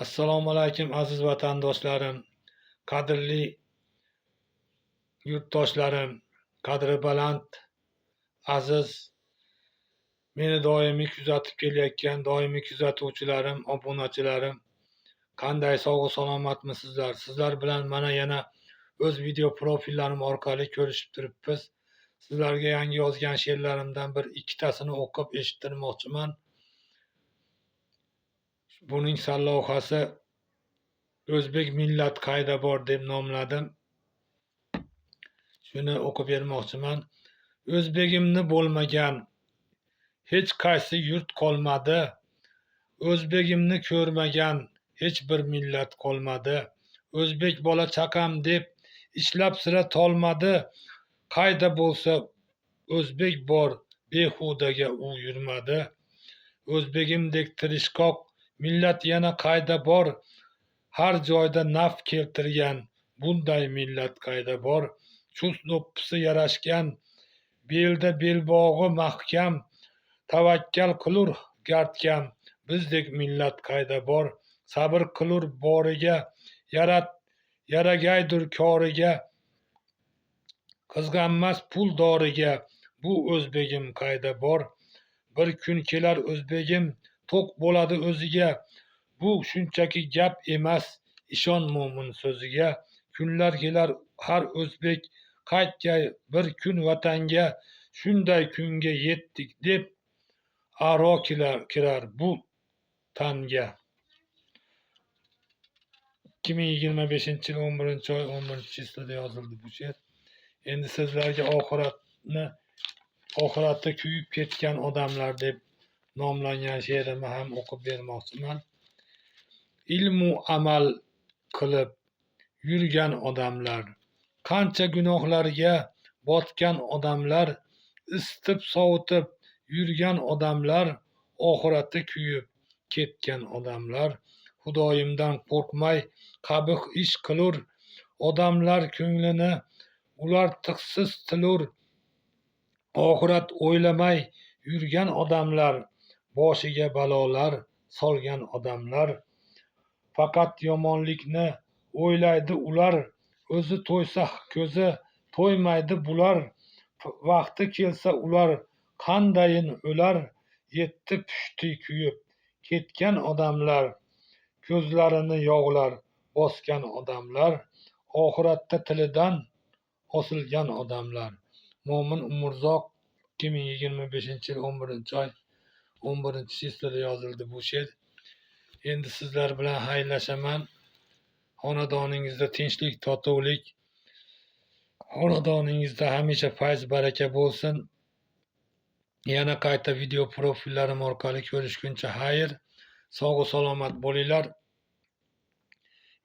Assalomu alaykum aziz vatandoshlarim, qadrli yurtdoshlarim, qadri baland, aziz meni doimiy kuzatib kelayotgan doimiy kuzatuvchilarim, obunachilarim, qanday sog'u salomatmisizlar? Sizlar bilan mana yana o'z video profillarim orqali ko'rishib turibmiz. Sizlarga yangi yozgan she'rlarimdan bir ikkitasini o'qib eshittirmoqchiman. Buning sarlavhasi O'zbek millat qayda bor deb nomladim. Shuni o'qib bermoqchiman. O'zbegimni bo'lmagan hech qaysi yurt qolmadi. O'zbegimni ko'rmagan hech bir millat qolmadi. O'zbek bola chaqam deb ishlab sira tolmadi. Qayda bo'lsa o'zbek bor, behudaga u yurmadi. O'zbegimdek tirishqoq millat yana qayda bor? Har joyda naf keltirgan bunday millat qayda bor? Chust do'ppisi yarashgan, belda belbog'i mahkam, tavakkal qilur gardkam, bizdek millat qayda bor? Sabr qilur boriga, yaragaydur koriga, qizg'anmas pul doriga, bu o'zbegim qayda bor? Bir kun kelar o'zbegim, to'q bo'ladi o'ziga, bu shunchaki gap emas, ishon mo'min so'ziga. Kunlar kelar har o'zbek qaytgay bir kun vatanga, shunday kunga yetdik deb aro kirar bu tanga. 2025-yil 11-oy 11-chislida yozildi bu she'r. Endi sizlarga oxirati kuyib ketgan odamlar deb nomlangan she'rimni ham o'qib bermoqchiman. Ilmu amal qilib yurgan odamlar, qancha gunohlarga botgan odamlar, isitib sovutib yurgan odamlar, oxirati kuyib ketgan odamlar, Xudoyimdan qo'rqmay qabih ish qilur odamlar ko'nglini ular tiqsiz tilur. Oxirat o'ylamay yurgan odamlar, boshiga balolar solgan odamlar, faqat yomonlikni o'ylaydi ular, o'zi to'ysa ko'zi to'ymaydi bular. Vaqti kelsa ular qandayin o'lar, yetti pushti kuyib ketgan odamlar, ko'zlarini yog'lar bosgan odamlar, oxiratda tilidan osilgan odamlar. Mo'min Umurzoq 2025-yil 11-oy 11-chislida yozildi bu she'r. Endi sizlar bilan xayrlashaman. Xonadoningizda tinchlik, totuvlik, xonadoningizda hamisha fayz baraka bo'lsin. Yana qayta video profillarim orqali ko'rishguncha xayr, sog' salomat bo'linglar.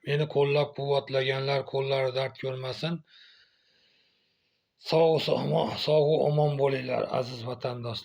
Meni qo'llab-quvvatlaganlar qo'llari dard ko'rmasin. Sog' omon bo'linglar aziz vatandoshlar.